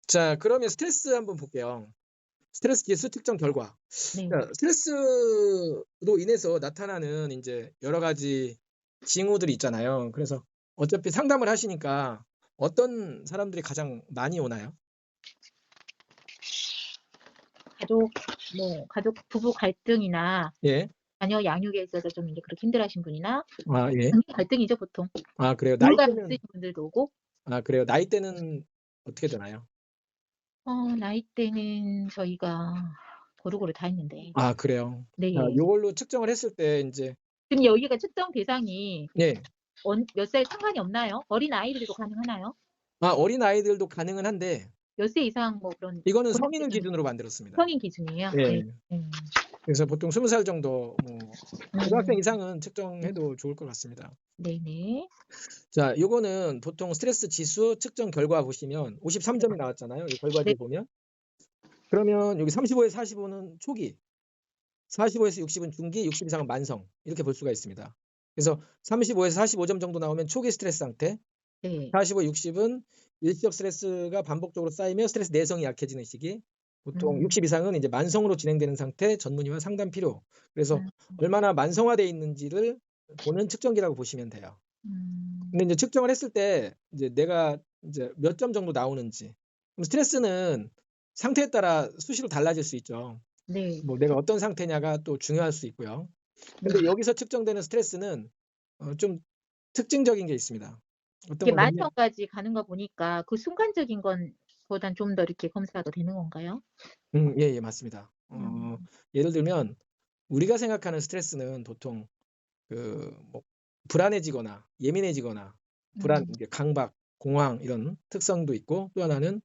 자, 그러면 스트레스 한번 볼게요. 스트레스 지수 측정 결과. 네. 자, 스트레스로 인해서 나타나는 인제 여러 가지 징후들이 있잖아요. 그래서 어차피 상담을 하시니까 어떤 사람들이 가장 많이 오나요? 가족 가족 부부 갈등이나 예. 자녀 양육에 있어서 좀 이제 그렇게 힘들어하신 분이나 아 예. 관계 갈등이죠 보통. 아 그래요. 불감 있으신 나이대는 분들도 오고. 그래요. 나이대는 어떻게 되나요? 나이대는 저희가 고루고루 다 있는데. 아 그래요. 자, 네. 요걸로 측정을 했을 때 인제 지금 여기가 측정 대상이 예. 몇 살 상관이 없나요? 어린아이들도 가능하나요? 어린아이들도 가능은 한데 몇 세 이상 뭐 그런 이거는 권역 성인을 대상이 기준으로 만들었습니다. 성인 기준이에요? 네. 예. 네. 그래서 보통 20살 정도 뭐 고등학생 음. 이상은 음. 측정해도 좋을 것 같습니다. 네네. 자, 요거는 보통 스트레스 지수 측정 결과 보시면 53 점이 나왔잖아요, 이 네. 결과지에 보면. 그러면 여기 35에서 45는 초기, 45에서 60은 중기, 60 이상은 만성 이렇게 볼 수가 있습니다. 그래서 35에서 45점 정도 나오면 초기 스트레스 상태, 네. 45, 60은 일시적 스트레스가 반복적으로 쌓이며 스트레스 내성이 약해지는 시기, 보통 음. 60 이상은 이제 만성으로 진행되는 상태, 전문의와 상담 필요. 그래서 음. 얼마나 만성화되어 있는지를 보는 측정기라고 보시면 돼요. 음. 근데 인제 측정을 했을 때 이제 내가 인제 몇 점 정도 나오는지. 그럼 스트레스는 상태에 따라 수시로 달라질 수 있죠. 네. 뭐 내가 어떤 상태냐가 또 중요할 수 있고요. 네. 근데 여기서 측정되는 스트레스는 좀 특징적인 게 있습니다. 어떤 이게 거냐면 만성까지 가는 거 보니까 그 순간적인 건 보단 좀 더 이렇게 검사가 되는 건가요? 예예 맞습니다. 음. 예를 들면 우리가 생각하는 스트레스는 보통 뭐 불안해지거나 예민해지거나 음. 이게 강박, 공황 이런 특성도 있고 또 하나는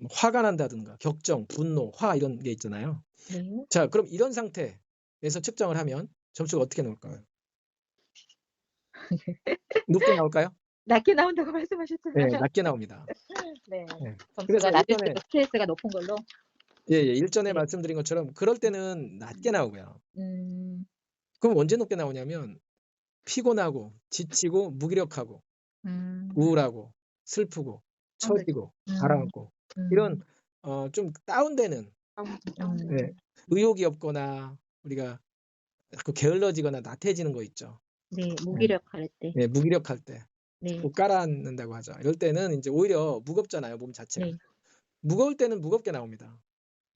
뭐 화가 난다든가 격정, 분노, 화 이런 게 있잖아요. 네. 자, 그럼 이런 상태에서 측정을 하면 점수가 어떻게 나올까요? 높게 나올까요? 낮게 나온다고 예, 말씀하셨잖아요. 낮게 나옵니다. 네. 예. 점수가 그래서 낮을수록 스트레스가 높은 걸로. 예예, 일전에 네. 말씀드린 것처럼 그럴 때는 낮게 나오고요. 음. 그럼 언제 높게 나오냐면 피곤하고 지치고 무기력하고 음. 우울하고 슬프고 그렇죠. 처지고 음. 가라앉고 이런 음. 좀 다운되는 예, 음. 의욕이 없거나 우리가 자꾸 게을러지거나 나태해지는 거 있죠. 네. 예. 무기력할 때. 예, 무기력할 때 네. 자꾸 가라앉는다고 하죠. 이럴 때는 인제 오히려 무겁잖아요, 몸 자체가. 네. 무거울 때는 무겁게 나옵니다.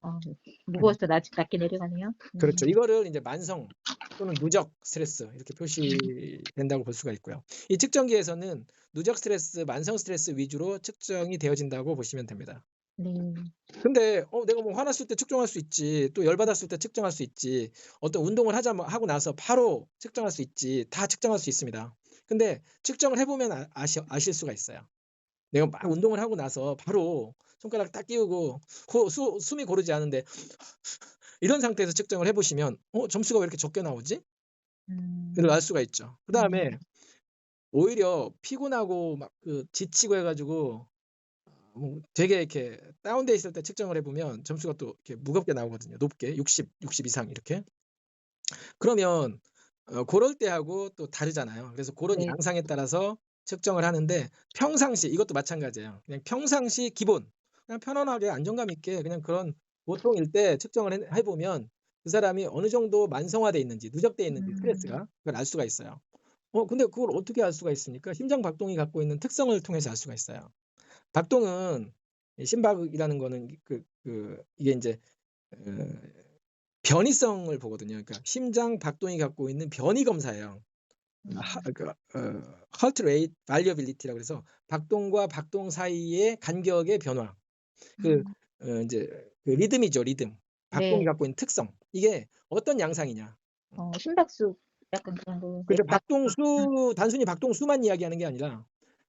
어 예. 무거워서 낮게 내려가네요. 그렇죠. 이거를 인제 만성 또는 누적 스트레스 이렇게 표시된다고 볼 수가 있고요. 이 측정기에서는 누적 스트레스, 만성 스트레스 위주로 측정이 되어진다고 보시면 됩니다. 네. 근데 내가 뭐 화났을 때 측정할 수 있지, 또 열받았을 때 측정할 수 있지, 어떤 운동을 하고 나서 바로 측정할 수 있지, 다 측정할 수 있습니다. 근데 측정을 해 보면 아실 수가 있어요. 내가 막 운동을 하고 나서 바로 손가락 딱 끼우고 숨이 고르지 않은데 이런 상태에서 측정을 해 보시면 '점수가 왜 이렇게 적게 나오지?' 이걸 음. 알 수가 있죠. 음. 그다음에 오히려 피곤하고 막 지치고 해 가지고 되게 이렇게 다운돼 있을 때 측정을 해 보면 점수가 또 이렇게 무겁게 나오거든요, 높게. 60 이상 이렇게. 그러면 고럴 때하고 또 다르잖아요. 그래서 고런 네. 양상에 따라서 측정을 하는데 평상시 이것도 마찬가지예요. 그냥 평상시 기본 그냥 편안하게 안정감 있게 그냥 그런 보통일 때 측정을 해 보면 그 사람이 어느 정도 만성화돼 있는지 누적돼 있는지 음. 스트레스가 그걸 알 수가 있어요. 근데 그걸 어떻게 알 수가 있습니까? 심장 박동이 갖고 있는 특성을 통해서 알 수가 있어요. 박동은 이 심박이라는 거는 이게 인제 어 변이성을 보거든요. 그러니까 심장 박동이 갖고 있는 변이 검사예요. 하 음. 그 heart rate variability라고 그래서 박동과 박동 사이의 간격의 변화. 그 음. 인제 리듬이죠, 리듬. 박동이 네. 갖고 있는 특성. 이게 어떤 양상이냐. 심박수 약간 그런 거 그래서 맥박. 단순히 박동수만 이야기하는 게 아니라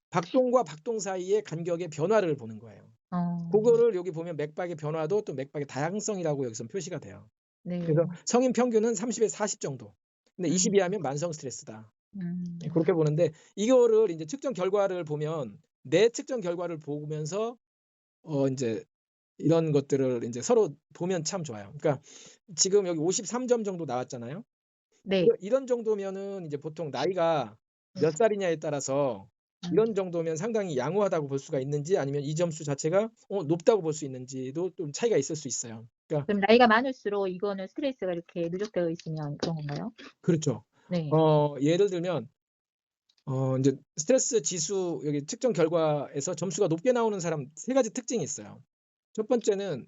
박동과 박동 사이의 간격의 변화를 보는 거예요. 어. 고거를 여기 보면 맥박의 변화도 또 맥박의 다양성이라고 여기선 표시가 돼요. 네. 그래서 성인 평균은 30에서 40 정도. 근데 음. 20 이하면 만성 스트레스다. 음. 예, 그렇게 보는데 이거를 인제 측정 결과를 보면 내 측정 결과를 보면서 인제 이런 것들을 인제 서로 보면 참 좋아요. 그러니까 지금 여기 53점 정도 나왔잖아요. 네. 이런 정도면은 이제 보통 나이가 네. 몇 살이냐에 따라서 이런 정도면 상당히 양호하다고 볼 수가 있는지 아니면 이 점수 자체가 높다고 볼 수 있는지도 좀 차이가 있을 수 있어요. 그러니까 그럼 나이가 많을수록 이거는 스트레스가 이렇게 누적되어 있으면 그런 건가요? 그렇죠. 네. 예를 들면 인제 스트레스 지수 여기 측정 결과에서 점수가 높게 나오는 사람 3 가지 특징이 있어요. 첫 번째는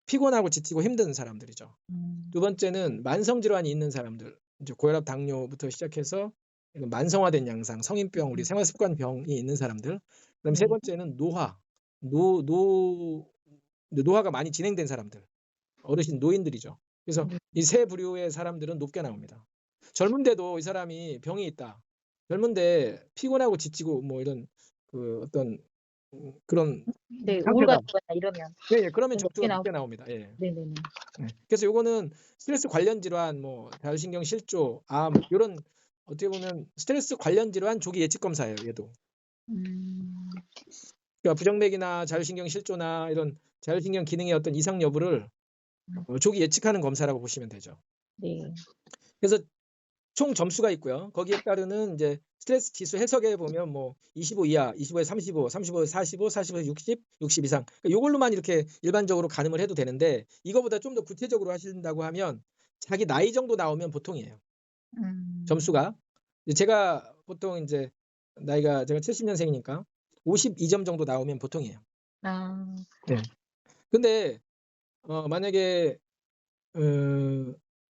피곤하고 지치고 힘든 사람들이죠. 음. 두 번째는 만성 질환이 있는 사람들, 이제 고혈압, 당뇨부터 시작해서 이런 만성화된 양상, 성인병, 우리 생활 습관 병이 있는 사람들. 그다음에 세 네. 번째는 노화, 노 노 노화가 많이 진행된 사람들, 어르신, 노인들이죠. 그래서 네. 이 세 부류의 사람들은 높게 나옵니다. 젊은데도 이 사람이 병이 있다. 젊은데 피곤하고 지치고 뭐 이런 그 어떤 그런 네. 상태다. 우울감이거나 이러면 예예. 그러면 좀 점수가 높게 높게 나오고. 나옵니다. 예. 네네네. 네. 그래서 요거는 스트레스 관련 질환 뭐 자율신경 실조, 암 요런 어떻게 보면 스트레스 관련 질환 조기 예측 검사예요, 얘도. 음. 그러니까 부정맥이나 자율신경 실조나 이런 자율신경 기능의 어떤 이상 여부를 조기 예측하는 검사라고 보시면 되죠. 네. 그래서 총 점수가 있고요. 거기에 따르는 인제 스트레스 지수 해석에 보면 뭐 25 이하, 25에 35, 35에 45, 45에 60, 60 이상. 그러니까 요걸로만 이렇게 일반적으로 가늠을 해도 되는데 이거보다 좀 더 구체적으로 하신다고 하면 자기 나이 정도 나오면 보통이에요, 음. 점수가. 이제 제가 보통 인제 나이가 제가 70 년생이니까 52점 정도 나오면 보통이에요. 아. 네. 근데 만약에 어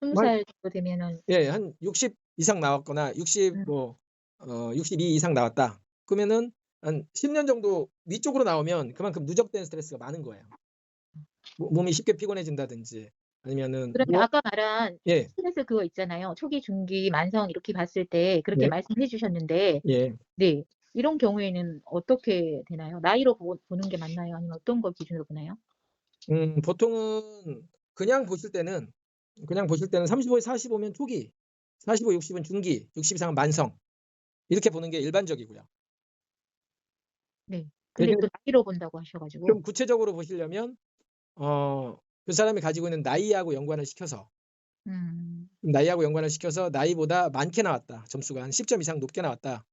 20 한 살 정도 되면은. 예 한 60 이상 나왔거나 60 음. 뭐 62 이상 나왔다. 그러면은 한 10년 정도 위쪽으로 나오면 그만큼 누적된 스트레스가 많은 거예요. 몸이 쉽게 피곤해진다든지 아니면은 그러면 아까 말한 예. 스트레스 그거 있잖아요. 초기, 중기, 만성 이렇게 봤을 때 그렇게 네. 말씀해 주셨는데, 예. 네. 이런 경우에는 어떻게 되나요? 나이로 보는 게 맞나요? 아니면 어떤 걸 기준으로 보나요? 보통은 그냥 보실 때는 35에 45면 초기, 45, 60은 중기, 60 이상은 만성 이렇게 보는 게 일반적이고요. 네. 근데 대신에 또 나이로 본다고 하셔 가지고. 좀 구체적으로 보시려면 그 사람이 가지고 있는 나이하고 연관을 시켜서 음. 나이보다 많게 나왔다. 점수가 한 10점 이상 높게 나왔다.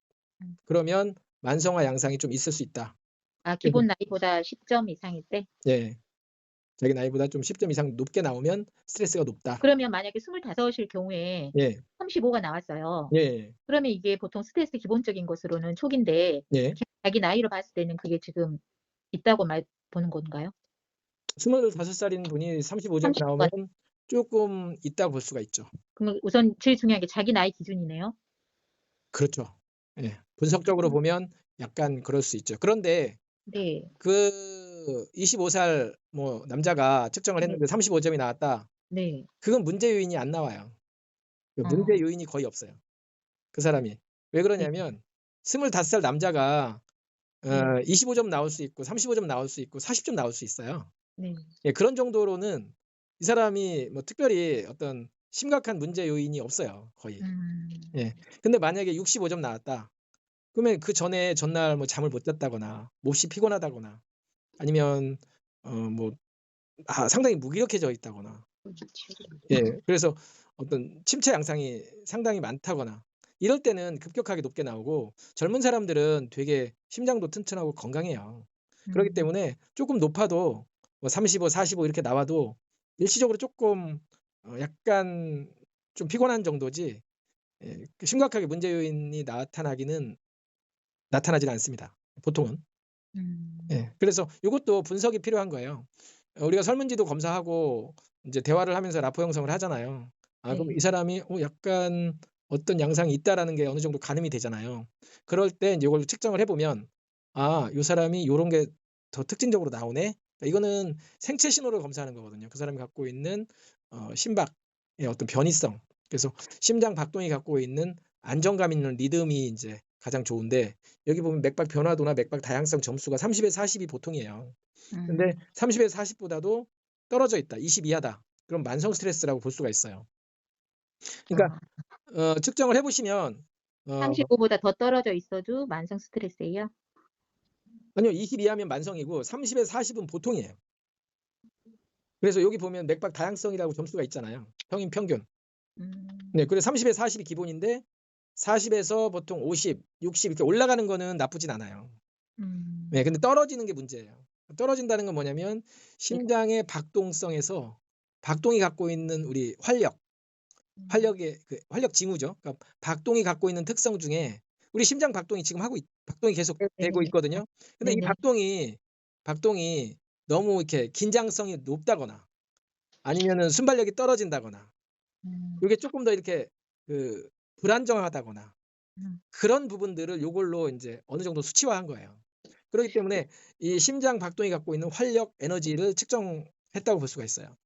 음. 그러면 만성화 양상이 좀 있을 수 있다. 아, 그래서 기본 나이보다 10점 이상일 때? 예. 자기 나이보다 좀 10점 이상 높게 나오면 스트레스가 높다. 그러면 만약에 25 일 경우에 예. 35가 나왔어요. 예예. 그러면 이게 보통 스트레스 기본적인 것으로는 초기인데 예. 자기 나이로 봤을 때는 그게 지금 있다고 보는 건가요? 25 살인 분이 35점 35 가. 나오면 쪼끔 있다고 볼 수가 있죠. 그러면 우선 제일 중요한 게 자기 나이 기준이네요. 그렇죠. 예. 분석적으로 보면 약간 그럴 수 있죠. 그런데 네. 그 25살 뭐 남자가 측정을 네. 했는데 35 점이 나왔다. 네. 그건 문제 요인이 안 나와요. 그 어. 문제 요인이 거의 없어요, 그 사람이. 왜 네. 그러냐면 25살 남자가 네. 25점 나올 수 있고 35점 나올 수 있고 40점 나올 수 있어요. 네. 예 그런 정도로는 이 사람이 뭐 특별히 어떤 심각한 문제 요인이 없어요, 거의. 음. 예. 근데 만약에 65점 나왔다. 그러면 그전에 전날 뭐 잠을 못 잤다거나 몹시 피곤하다거나 아니면 뭐 상당히 무기력해져 있다거나 예 그래서 어떤 침체 양상이 상당히 많다거나 이럴 때는 급격하게 높게 나오고 젊은 사람들은 되게 심장도 튼튼하고 건강해요. 그러기 음. 때문에 쪼끔 높아도 뭐 35, 45 이렇게 나와도 일시적으로 쪼끔 약간 좀 피곤한 정도지 그 심각하게 문제 요인이 나타나지는 않습니다, 보통은. 음. 예. 그래서 요것도 분석이 필요한 거예요. 우리가 설문지도 검사하고 인제 대화를 하면서 라포 형성을 하잖아요. 그럼 네. 이 사람이 약간 어떤 양상이 있다라는 게 어느 정도 가늠이 되잖아요. 그럴 때 인제 요걸 측정을 해 보면 '아 요 사람이 요런 게 더 특징적으로 나오네.' 이거는 생체 신호를 검사하는 거거든요. 그 사람이 갖고 있는 심박의 어떤 변이성. 그래서 심장 박동이 갖고 있는 안정감 있는 리듬이 인제 가장 좋은데 여기 보면 맥박 변화도나 맥박 다양성 점수가 30에 40이 보통이에요. 근데 음. 30에 40 보다도 떨어져 있다. 20 이하다. 그럼 만성 스트레스라고 볼 수가 있어요. 그러니까 아. 측정을 해 보시면 35 보다 더 떨어져 있어도 만성 스트레스예요? 아니요. 20 이하면 만성이고 30에 40은 보통이에요. 그래서 여기 보면 맥박 다양성이라고 점수가 있잖아요, 평균. 음. 네. 그래서 30에 40이 기본인데 40에서 보통 50, 60 이렇게 올라가는 거는 나쁘진 않아요. 네, 음. 근데 떨어지는 게 문제예요. 떨어진다는 건 뭐냐면 네. 심장의 박동성에서 박동이 갖고 있는 우리 활력의 그 활력 징후죠. 그러니까 박동이 갖고 있는 특성 중에 우리 심장 박동이 지금 박동이 계속 되고 네네네. 있거든요. 근데 이 네네. 박동이 너무 이렇게 긴장성이 높다거나 아니면은 순발력이 떨어진다거나 음. 요게 쪼끔 더 이렇게 그 불안정하다거나 음. 그런 부분들을 요걸로 인제 어느 정도 수치화한 거예요. 그러기 때문에 이 심장 박동이 갖고 있는 활력, 에너지를 측정했다고 볼 수가 있어요.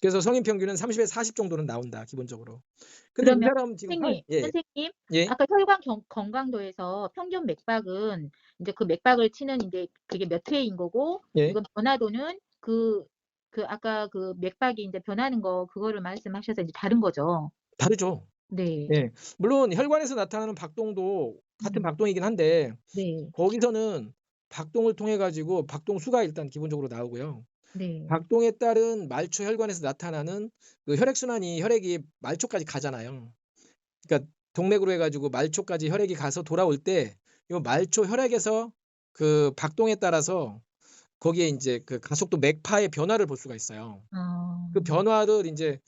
그래서 성인 평균은 30에서 40 정도는 나온다 기본적으로. 근데 이 그러면 사람 지금 예. 선생님 예. 아까 혈관 건강도에서 평균 맥박은 인제 그 맥박을 치는 인제 그게 몇 회인 거고 예. 이건 변화도는 아까 그 맥박이 인제 변하는 거 그거를 말씀하셔서 이제 다른 거죠. 다르죠. 네. 예. 물론 혈관에서 나타나는 박동도 같은 음. 박동이긴 한데 네. 거기서는 박동을 통해 가지고 박동 수가 일단 기본적으로 나오고요. 네. 박동에 따른 말초 혈관에서 나타나는 그 혈액순환이 혈액이 말초까지 가잖아요. 그러니까 동맥으로 해 가지고 말초까지 혈액이 가서 돌아올 때 요 말초 혈액에서 그 박동에 따라서 거기에 인제 그 가속도 맥파의 변화를 볼 수가 있어요. 아. 그 변화를 인제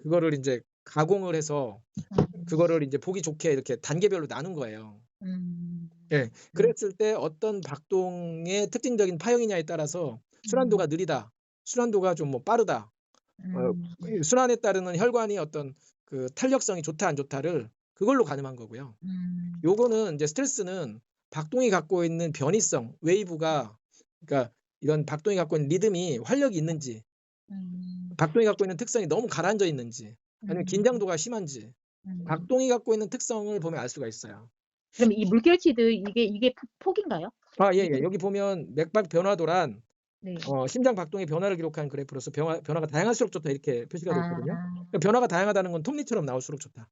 그거를 인제 가공을 해서 그거를 인제 보기 좋게 이렇게 단계별로 나눈 거예요. 음. 예. 네. 그랬을 때 어떤 박동의 특징적인 파형이냐에 따라서 순환도가 음. 느리다, 순환도가 좀 뭐 빠르다, 음. 이 순환에 따르는 혈관이 어떤 그 탄력성이 좋다 안 좋다를 그걸로 가늠한 거고요. 음. 요거는 인제 스트레스는 박동이 갖고 있는 변이성, 웨이브가 그러니까 이런 박동이 갖고 있는 리듬이 활력이 있는지, 음. 박동이 갖고 있는 특성이 너무 가라앉아 있는지, 아니면 음. 긴장도가 심한지 음. 박동이 갖고 있는 특성을 보면 알 수가 있어요. 그럼 이 물결치들 이게 폭인가요? 아 예예. 물결 여기 보면 맥박 변화도란 네. 심장 박동의 변화를 기록한 그래프로서 변화가 다양할수록 좋다 이렇게 표시가 돼 있거든요. 아. 그러니까 변화가 다양하다는 건 톱니처럼 나올수록 좋다.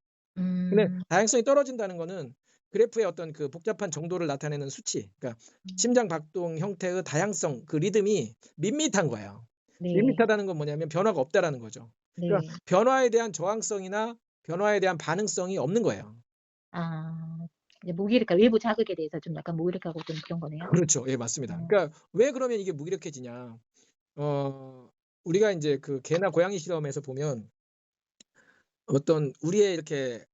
근데 음. 다양성이 떨어진다는 거는 그래프의 어떤 그 복잡한 정도를 나타내는 수치, 그러니까 음. 심장 박동 형태의 다양성, 그 리듬이 밋밋한 거예요. 네. 밋밋하다는 건 뭐냐면 변화가 없다라는 거죠. 그러니까 네. 변화에 대한 저항성이나 변화에 대한 반응성이 없는 거예요. 아. 이제 무기력감 외부 자극에 대해서 좀 약간 무기력하고 좀 그런 거네요. 그렇죠. 예 맞습니다. 어. 그러니까 왜 그러면 이게 무기력해지냐. 우리가 인제 그 개나 고양이 실험에서 보면 어떤 우리의 이렇게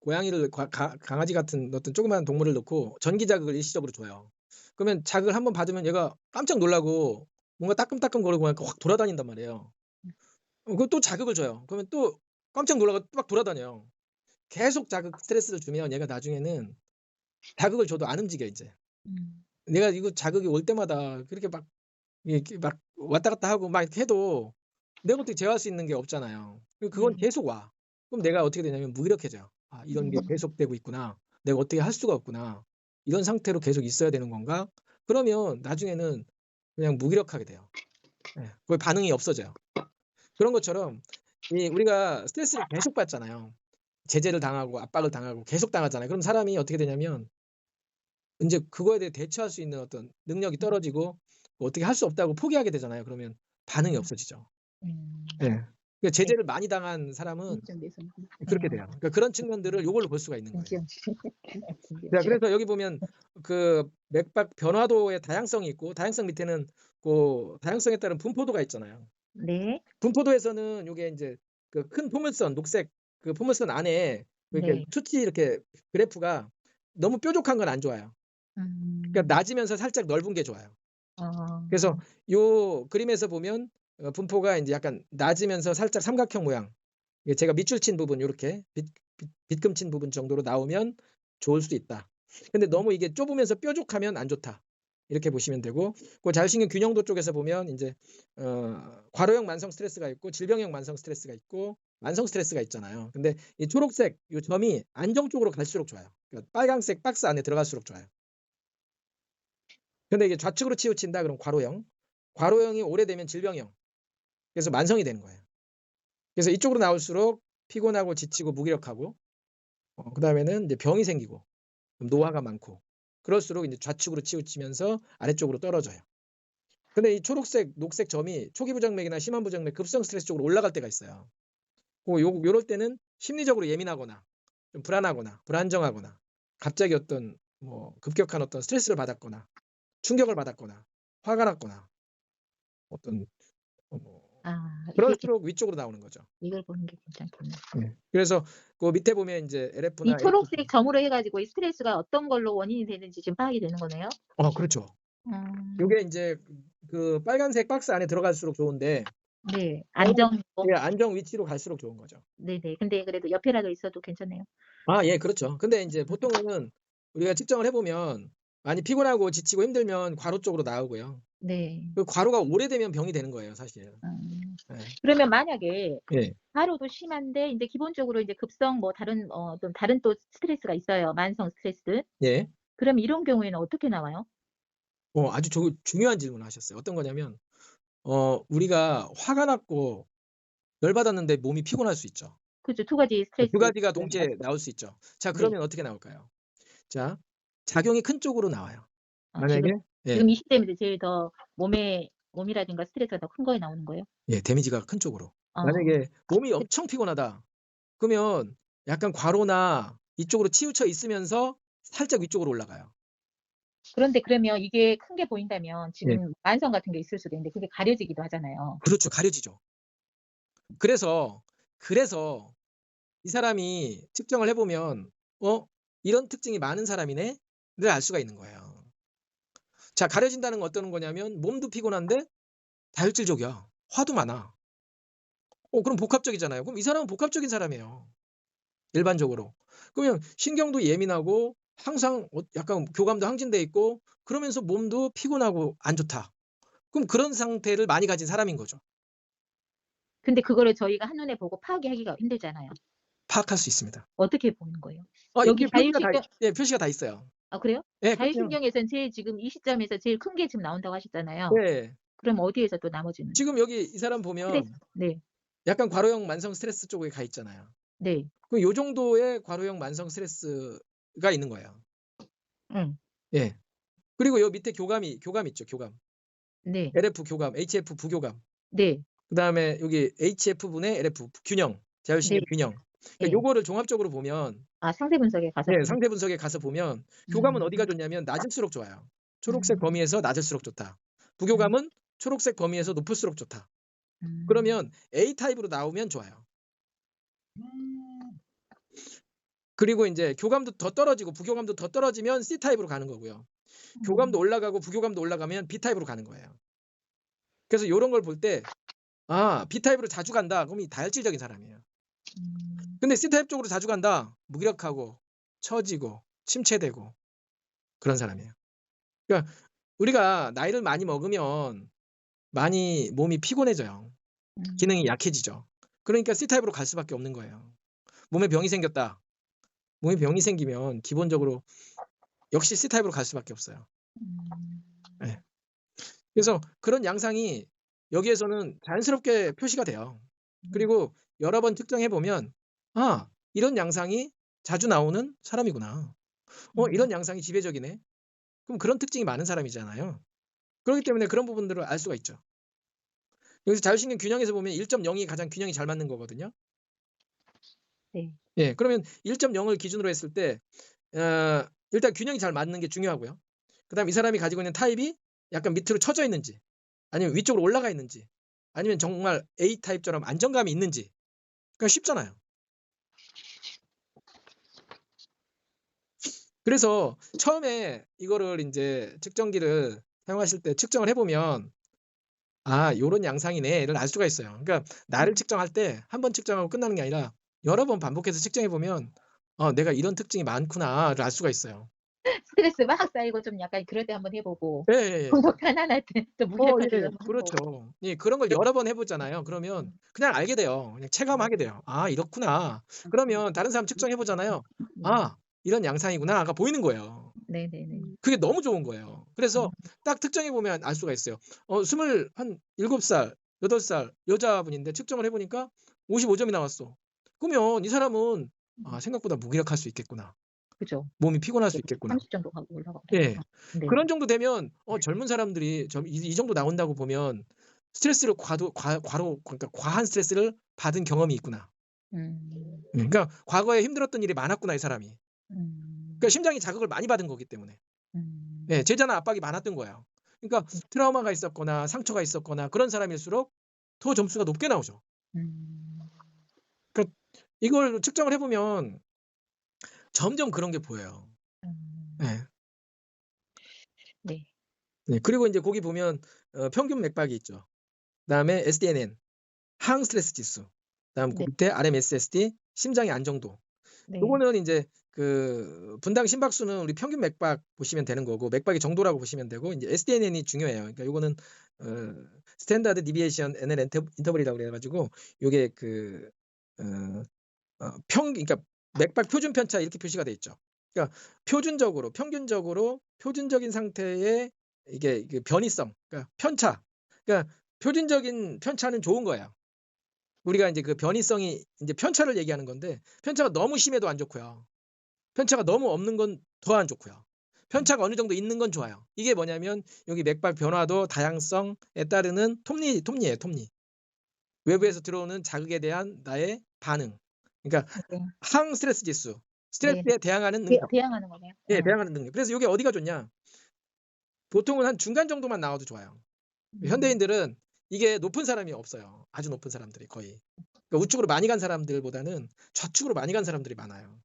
고양이를 강아지 같은 어떤 조그마한 동물을 넣고 전기 자극을 일시적으로 줘요. 그러면 자극을 한번 받으면 얘가 깜짝 놀라고 뭔가 따끔따끔거리고 하니까 확 돌아다닌단 말이에요. 그럼 또 자극을 줘요. 그러면 또 깜짝 놀라고 막 돌아다녀요. 계속 스트레스를 주면 얘가 나중에는 자극을 줘도 안 움직여 인제. 음. 내가 이거 자극이 올 때마다 그렇게 막 이렇게 막 왔다 갔다 하고 막 이렇게 해도 내가 어떻게 제어할 수 있는 게 없잖아요. 그건 네. 계속 와. 그럼 내가 어떻게 되냐면 무기력해져요. '아 이런 게 음. 계속되고 있구나. 내가 어떻게 할 수가 없구나. 이런 상태로 계속 있어야 되는 건가?' 그러면 나중에는 그냥 무기력하게 돼요. 예. 거의 반응이 없어져요. 그런 것처럼 우리가 스트레스를 계속 받잖아요. 제재를 당하고 압박을 당하고 계속 당하잖아요. 그럼 사람이 어떻게 되냐면 인제 그거에 대해 대처할 수 있는 어떤 능력이 떨어지고 뭐 어떻게 할 수 없다고 포기하게 되잖아요. 그러면 반응이 음. 없어지죠. 음. 예. 그러니까 네. 제재를 많이 당한 사람은 긴장돼서. 그렇게 돼요. 그러니까 그런 측면들을 요걸로 볼 수가 있는 거예요. 진지한 자 진지한 그래서 여기 보면 그 맥박 변화도의 다양성이 있고 다양성 밑에는 다양성에 따른 분포도가 있잖아요. 네. 분포도에서는 요게 인제 그 큰 포물선 녹색 그 포물선 안에 이렇게 네. 수치 이렇게 그래프가 너무 뾰족한 건 안 좋아요. 그러니까 음. 낮으면서 살짝 넓은 게 좋아요. 아. 그래서 요 그림에서 보면 분포가 인제 약간 낮으면서 살짝 삼각형 모양, 이게 제가 밑줄 친 부분 요렇게 빗금 친 부분 정도로 나오면 좋을 수 있다. 근데 너무 이게 좁으면서 뾰족하면 안 좋다. 이렇게 보시면 되고 그 자율신경 균형도 쪽에서 보면 인제 과로형 만성 스트레스가 있고 질병형 만성 스트레스가 있고 만성 스트레스가 있잖아요. 근데 이 초록색 요 점이 안정 쪽으로 갈수록 좋아요. 그러니까 빨강색 박스 안에 들어갈수록 좋아요. 근데 이게 좌측으로 치우친다 그럼 과로형, 과로형이 오래되면 질병형, 그래서 만성이 되는 거예요. 그래서 이쪽으로 나올수록 피곤하고 지치고 무기력하고 그다음에는 이제 병이 생기고 노화가 많고 그럴수록 인제 좌측으로 치우치면서 아래쪽으로 떨어져요. 근데 이 초록색, 녹색 점이 초기 부정맥이나 심한 부정맥, 급성 스트레스 쪽으로 올라갈 때가 있어요. 요럴 때는 심리적으로 예민하거나 좀 불안하거나 불안정하거나 갑자기 어떤 뭐 급격한 어떤 스트레스를 받았거나 충격을 받았거나 화가 났거나 어떤 뭐 아, 그럴수록 위쪽으로 나오는 거죠. 이걸 보는 게 괜찮겠네. 네. 그래서 그 밑에 보면 인제 이 LF나 초록색 점으로 해 가지고 이 스트레스가 어떤 걸로 원인이 되는지 지금 파악이 되는 거네요? 그렇죠. 음. 요게 인제 그 빨간색 박스 안에 들어갈수록 좋은데 네. 안정 예, 안정 위치로 갈수록 좋은 거죠. 네네. 근데 그래도 옆에라도 있어도 괜찮네요. 예, 그렇죠. 근데 인제 보통은 우리가 측정을 해 보면 많이 피곤하고 지치고 힘들면 괄호 쪽으로 나오고요. 네. 그 괄호가 오래되면 병이 되는 거예요, 사실. 예. 그러면 만약에 예. 과로도 심한데 인제 기본적으로 인제 급성 뭐 다른 좀 다른 또 스트레스가 있어요, 만성 스트레스. 예. 그럼 이런 경우에는 어떻게 나와요? 아주 중요한 질문을 하셨어요. 어떤 거냐면 우리가 화가 났고 열받았는데 몸이 피곤할 수 있죠. 그죠. 두 가지 두 스트레스 가지가 동시에 나올 수 있죠. 자, 네. 그러면 어떻게 나올까요? 자, 작용이 큰 쪽으로 나와요. 지금 만약에 예. 이 시점에서 제일 더 몸이라든가 스트레스가 더 큰 거에 나오는 거예요? 예, 데미지가 큰 쪽으로. 어. 만약에 몸이 엄청 피곤하다. 그러면 약간 괄호나 이쪽으로 치우쳐 있으면서 살짝 위쪽으로 올라가요. 그런데 그러면 이게 큰 게 보인다면 예. 지금 만성 같은 게 있을 수도 있는데 그게 가려지기도 하잖아요. 그렇죠. 가려지죠. 그래서 이 사람이 측정을 해 보면 '이런 특징이 많은 사람이네.'를 알 수가 있는 거예요. 자, 가려진다는 건 어떤 거냐면 몸도 피곤한데 다혈질적이야. 화도 많아. 그럼 복합적이잖아요. 그럼 이 사람은 복합적인 사람이에요, 일반적으로. 그러면 신경도 예민하고 항상 약간 교감도 항진돼 있고 그러면서 몸도 피곤하고 안 좋다. 그럼 그런 상태를 많이 가진 사람인 거죠. 근데 그거를 저희가 한눈에 보고 파악하기가 힘들잖아요. 파악할 수 있습니다. 어떻게 보는 거예요? 이게 여기 표시가 다 자율신경 표시가 다 있어요. 그래요? 예, 그럼요. 자율신경에선 제일 지금 이 시점에서 제일 큰 게 지금 나온다고 하셨잖아요. 예. 그럼 어디에서 또 나머지는? 지금 여기 이 사람 스트레스. 보면 네. 약간 과로형 만성 스트레스 쪽에 가 있잖아요. 네. 그럼 요 정도의 과로형 만성 스트레스가 있는 거예요. 응. 예. 그리고 요 밑에 교감 있죠, 교감. 네. LF 교감, HF 부교감. 네. 그다음에 여기 HF분의 LF 균형, 자율신경 네. 균형. 그러니까 네. 요거를 종합적으로 보면 상세 분석에 가서 예, 보는. 상세 분석에 가서 보면 교감은 음. 어디가 좋냐면 낮을수록 좋아요. 초록색 범위에서 낮을수록 좋다. 음. 부교감은 초록색 범위에서 높을수록 좋다. 그러면 A 타입으로 나오면 좋아요. 그리고 인제 교감도 더 떨어지고 부교감도 더 떨어지면 C 타입으로 가는 거고요. 교감도 올라가고 부교감도 올라가면 B 타입으로 가는 거예요. 그래서 요런 걸 볼 때 B 타입으로 자주 간다. 그럼 이 다혈질적인 사람이에요. 근데 C 타입 쪽으로 자주 간다. 무기력하고 처지고 침체되고 그런 사람이에요. 그러니까 우리가 나이를 많이 먹으면 많이 몸이 피곤해져요. 기능이 약해지죠. 그러니까 C 타입으로 갈 수밖에 없는 거예요. 몸에 병이 생겼다. 몸에 병이 생기면 기본적으로 역시 C 타입으로 갈 수밖에 없어요. 예. 그래서 그런 양상이 여기에서는 자연스럽게 표시가 돼요. 그리고 여러 번 측정해 보면 이런 양상이 자주 나오는 사람이구나. 이런 양상이 지배적이네. 그럼 그런 특징이 많은 사람이잖아요. 그렇기 때문에 그런 부분들을 알 수가 있죠. 여기서 자율신경 균형에서 보면 1.0이 가장 균형이 잘 맞는 거거든요. 네. 예, 그러면 1.0을 기준으로 했을 때 일단 균형이 잘 맞는 게 중요하고요. 그다음에 이 사람이 가지고 있는 타입이 약간 밑으로 처져 있는지 아니면 위쪽으로 올라가 있는지 아니면 정말 A 타입처럼 안정감이 있는지. 그러니까 쉽잖아요. 그래서 처음에 이거를 인제 측정기를 사용하실 때 측정을 해 보면 요런 양상이네를 알 수가 있어요. 그러니까 나를 측정할 때 한 번 측정하고 끝나는 게 아니라 여러 번 반복해서 측정해 보면 '내가 이런 특징이 많구나.'를 알 수가 있어요. 스트레스 막 쌓이고 좀 약간 그럴 때 한번 해 보고 예예예. 속 편안할 때 좀 무기력할 때도 예. 한번 해 보고. 그렇죠. 예, 그런 걸 여러 번 해 보잖아요. 그러면 그냥 알게 돼요. 그냥 체감하게 돼요. '아, 이렇구나.' 그러면 다른 사람 측정해 보잖아요. '아, 이런 양상이구나.'가 보이는 거예요. 네네네. 그게 너무 좋은 거예요. 그래서 딱 특정해 보면 알 수가 있어요. 27살, 8살 여자분인데 측정을 해 보니까 55점이 나왔어. 그러면 이 사람은 '생각보다 무기력할 수 있겠구나. 그죠. 몸이 피곤할 수 있겠구나.' 30 정도 가고 올라가고. 예. 네. 그런 정도 되면 젊은 사람들이 이 정도 나온다고 보면 '스트레스를 과로 그러니까 과한 스트레스를 받은 경험이 있구나.' 음. 그러니까 과거에 힘들었던 일이 많았구나 이 사람이. 그러니까 음. 심장이 자극을 많이 받은 거기 때문에. 예, 음. 제자나 압박이 많았던 거예요. 그러니까 트라우마가 있었거나 상처가 있었거나 그런 사람일수록 더 점수가 높게 나오죠. 음. 그러니까 이걸 측정을 해 보면 점점 그런 게 보여요. 음. 예. 네. 네. 그리고 인제 거기 보면 평균 맥박이 있죠. 그다음에 SDNN 항 스트레스 지수. 그다음 그 네. 밑에 RMSSD 심장의 안정도. 네. 요거는 인제 그 분당 심박수는 우리 평균 맥박 보시면 되는 거고 맥박의 정도라고 보시면 되고 인제 SDNN이 중요해요. 그러니까 요거는 어 스탠다드 디비에이션 NL 인터벌이라고 그래 가지고 요게 그 어 그러니까 맥박 표준 편차 이렇게 표시가 돼 있죠. 그러니까 표준적으로 평균적으로 표준적인 상태의 이게 변이성 그러니까 편차. 그러니까 표준적인 편차는 좋은 거예요. 우리가 인제 그 변이성이 인제 편차를 얘기하는 건데 편차가 너무 심해도 안 좋고요. 편차가 너무 없는 건 더 안 좋고요. 편차가 어느 정도 있는 건 좋아요. 이게 뭐냐면 여기 맥박 변화도 다양성에 따르는 톱니예요, 톱니. 외부에서 들어오는 자극에 대한 나의 반응. 그러니까 네. 항 스트레스 지수, 네. 스트레스에 대항하는 능력. 대항하는 거네요. 예, 대항하는 능력. 그래서 요게 어디가 좋냐? 보통은 한 중간 정도만 나와도 좋아요. 음. 현대인들은 이게 높은 사람이 없어요. 아주 높은 사람들이 거의. 그러니까 우측으로 많이 간 사람들보다는 좌측으로 많이 간 사람들이 많아요.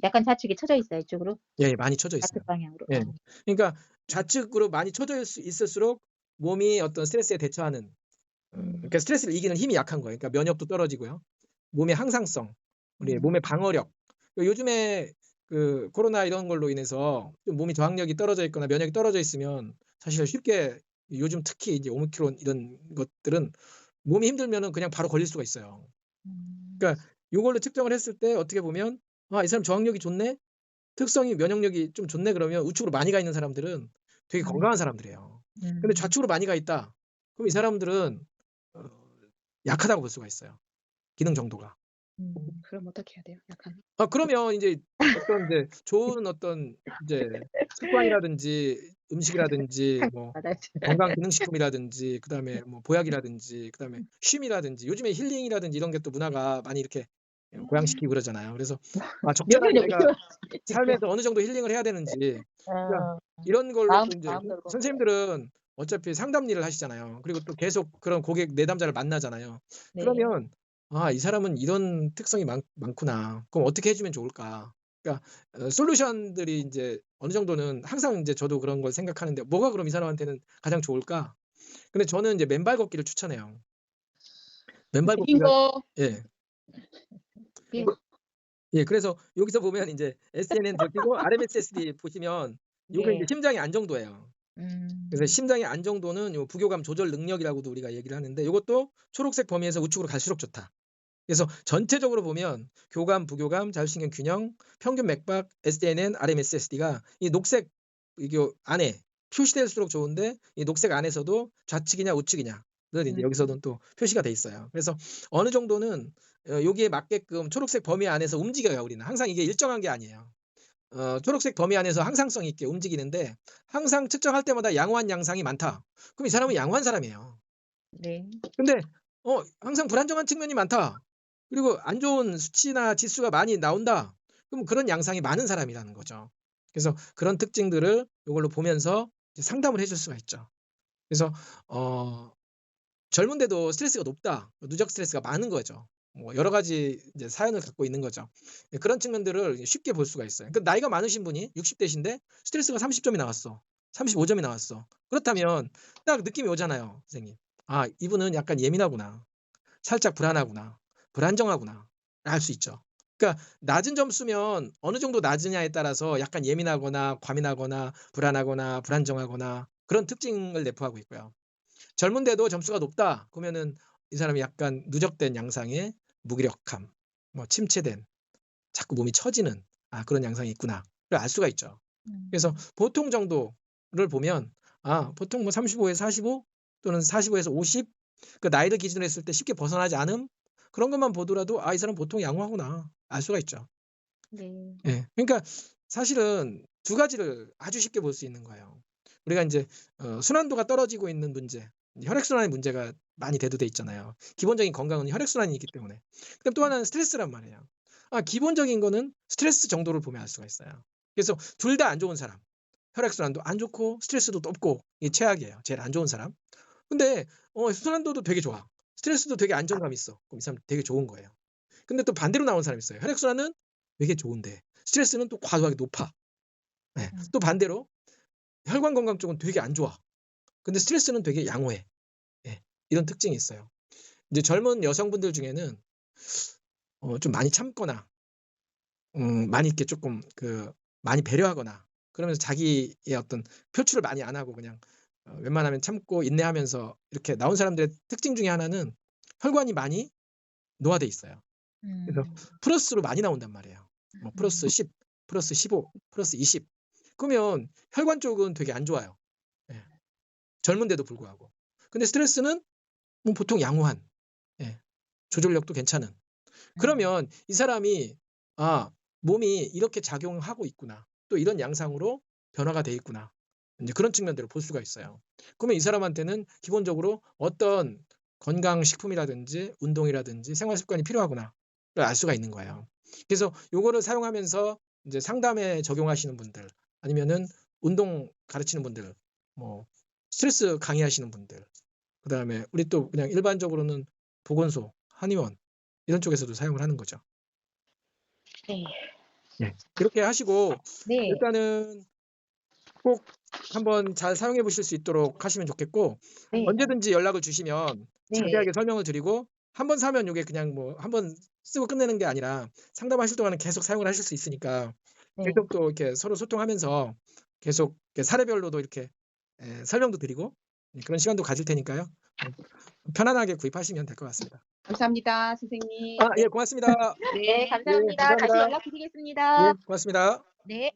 약간 좌측이 처져 있어요, 이쪽으로? 예, 많이 처져 있어요. 좌측 방향으로. 예. 어. 그러니까 좌측으로 많이 처져 있을수록 몸이 어떤 스트레스에 대처하는 음. 그러니까 스트레스를 이기는 힘이 약한 거예요. 그러니까 면역도 떨어지고요. 몸의 항상성, 우리 음. 몸의 방어력. 요즘에 그 코로나 이런 걸로 인해서 좀 몸이 저항력이 떨어져 있거나 면역이 떨어져 있으면 사실 쉽게 요즘 특히 이제 오미크론 이런 것들은 몸이 힘들면은 그냥 바로 걸릴 수가 있어요. 음. 그러니까 요걸로 측정을 했을 때 어떻게 보면 '아, 이 사람 저항력이 좋네. 특성이 면역력이 좀 좋네.' 그러면 우측으로 많이 가 있는 사람들은 되게 음. 건강한 사람들이에요. 근데 음. 좌측으로 많이 가 있다. 그럼 이 사람들은 어 약하다고 볼 수가 있어요, 기능 정도가. 그럼 어떻게 해야 돼요? 약간. 그러면 인제 어떤 이제 좋은 어떤 인제 습관이라든지 음식이라든지 뭐 맞아요. 건강 기능식품이라든지 그다음에 뭐 보약이라든지 그다음에 쉼이라든지 요즘에 힐링이라든지 이런 게 또 문화가 많이 이렇게 고양시키고 그러잖아요. 그래서 적절하게 명분이 내가 없지만 삶에서 어느 정도 힐링을 해야 되는지 그러니까 어. 이런 걸로 또 인제 마음 돌보고. 선생님들은 어차피 상담 일을 하시잖아요. 그리고 또 계속 그런 고객 내담자를 만나잖아요. 네. 그러면 '아, 이 사람은 이런 특성이 많구나. 그럼 어떻게 해 주면 좋을까?' 그러니까 솔루션들이 인제 어느 정도는 항상 인제 저도 그런 걸 생각하는데 '뭐가 그럼 이 사람한테는 가장 좋을까?' 근데 저는 인제 맨발 걷기를 추천해요. 맨발 느린 걷기가 거. 예. 예. 예, 그래서 여기서 보면 인제 SNN 보시고 RMSSD 보시면 요게 인제 네. 심장의 안정도예요. 그래서 음. 심장의 안정도는 요 부교감 조절 능력이라고도 우리가 얘기를 하는데 요것도 초록색 범위에서 우측으로 갈수록 좋다. 그래서 전체적으로 보면 교감, 부교감, 자율신경 균형, 평균 맥박, SDNN, RMSSD가 이 녹색 이게 안에 표시될수록 좋은데 이 녹색 안에서도 좌측이냐 우측이냐는 인제 음. 여기서는 또 표시가 돼 있어요. 그래서 어느 정도는 여기에 맞게끔 초록색 범위 안에서 움직여요, 우리는. 항상 이게 일정한 게 아니에요. 초록색 범위 안에서 항상성 있게 움직이는데 항상 측정할 때마다 양호한 양상이 많다. 그럼 이 사람은 양호한 사람이에요. 네. 근데 항상 불안정한 측면이 많다. 그리고 안 좋은 수치나 지수가 많이 나온다. 그럼 그런 양상이 많은 사람이라는 거죠. 그래서 그런 특징들을 요걸로 보면서 이제 상담을 해줄 수가 있죠. 그래서 어 젊은데도 스트레스가 높다. 누적 스트레스가 많은 거죠. 뭐 여러 가지 이제 사연을 갖고 있는 거죠. 예, 그런 측면들을 쉽게 볼 수가 있어요. 그 나이가 많으신 분이 60 대신데 스트레스가 30 점이 나왔어. 35 점이 나왔어. 그렇다면 딱 느낌이 오잖아요, 선생님. '아, 이분은 약간 예민하구나. 살짝 불안하구나. 불안정하구나.' 알 수 있죠. 그러니까 낮은 점수면 어느 정도 낮으냐에 따라서 약간 예민하거나 과민하거나 불안하거나 불안정하거나 그런 특징을 내포하고 있고요. 젊은데도 점수가 높다 그러면은 이 사람이 약간 누적된 양상의 무기력함, 뭐 침체된, 자꾸 몸이 처지는 그런 양상이 있구나를 알 수가 있죠. 그래서 음. 보통 정도를 보면 보통 뭐 35에서 45 또는 45에서 50 그 나이를 기준으로 했을 때 쉽게 벗어나지 않음 그런 것만 보더라도 '이 사람 보통 양호하구나.' 알 수가 있죠. 네. 예. 그러니까 사실은 두 가지를 아주 쉽게 볼 수 있는 거예요. 우리가 인제 순환도가 떨어지고 있는 문제 혈액순환에 문제가 많이 대두돼 있잖아요. 기본적인 건강은 혈액순환이 있기 때문에. 그다음 또 하나는 스트레스란 말이에요. 기본적인 거는 스트레스 정도를 보면 알 수가 있어요. 그래서 둘 다 안 좋은 사람, 혈액순환도 안 좋고 스트레스도 높고 이게 최악이에요. 제일 안 좋은 사람. 근데 순환도도 되게 좋아. 스트레스도 되게 안정감 있어. 그럼 이 사람 되게 좋은 거예요. 근데 또 반대로 나오는 사람이 있어요. 혈액순환은 되게 좋은데 스트레스는 또 과도하게 높아. 네. 또 반대로 혈관 건강 쪽은 되게 안 좋아. 근데 스트레스는 되게 양호해. 예. 이런 특징이 있어요. 이제 젊은 여성분들 중에는 좀 많이 참거나 많이 이렇게 조금 많이 배려하거나 그러면서 자기의 어떤 표출을 많이 안 하고 그냥 웬만하면 참고 인내하면서 이렇게 나온 사람들의 특징 중에 하나는 혈관이 많이 노화돼 있어요. 그래서 플러스로 많이 나온단 말이에요. 뭐 플러스 10, 플러스 15, 플러스 20. 그러면 혈관 쪽은 되게 안 좋아요. 예. 젊은데도 불구하고. 근데 스트레스는 뭐 보통 양호한, 예. 조절력도 괜찮은. 그러면 이 사람이 몸이 이렇게 작용하고 있구나. 또 이런 양상으로 변화가 돼 있구나. 이제 그런 측면들을 볼 수가 있어요. 그러면 이 사람한테는 기본적으로 어떤 건강식품이라든지 운동이라든지 생활습관이 필요하구나를 알 수가 있는 거예요. 그래서 요거를 사용하면서 이제 상담에 적용하시는 분들 아니면은 운동 가르치는 분들, 뭐 스트레스 강의하시는 분들, 그다음에 우리 또 그냥 일반적으로는 보건소, 한의원 이런 쪽에서도 사용을 하는 거죠. 네. 네. 그렇게 하시고 네. 일단은 꼭 한번 잘 사용해 보실 수 있도록 하시면 좋겠고 네. 언제든지 연락을 주시면 네. 자세하게 설명을 드리고 한 번 사면 요게 그냥 뭐 한 번 쓰고 끝내는 게 아니라 상담하실 동안은 계속 사용을 하실 수 있으니까 네. 계속 또 이렇게 서로 소통하면서 계속 이렇게 사례별로도 이렇게 설명도 드리고 그런 시간도 가질 테니까요. 편안하게 구입하시면 될 것 같습니다. 감사합니다, 선생님. 예, 고맙습니다. 네, 예, 감사합니다. 다시 감사합니다. 연락드리겠습니다. 예, 고맙습니다. 네.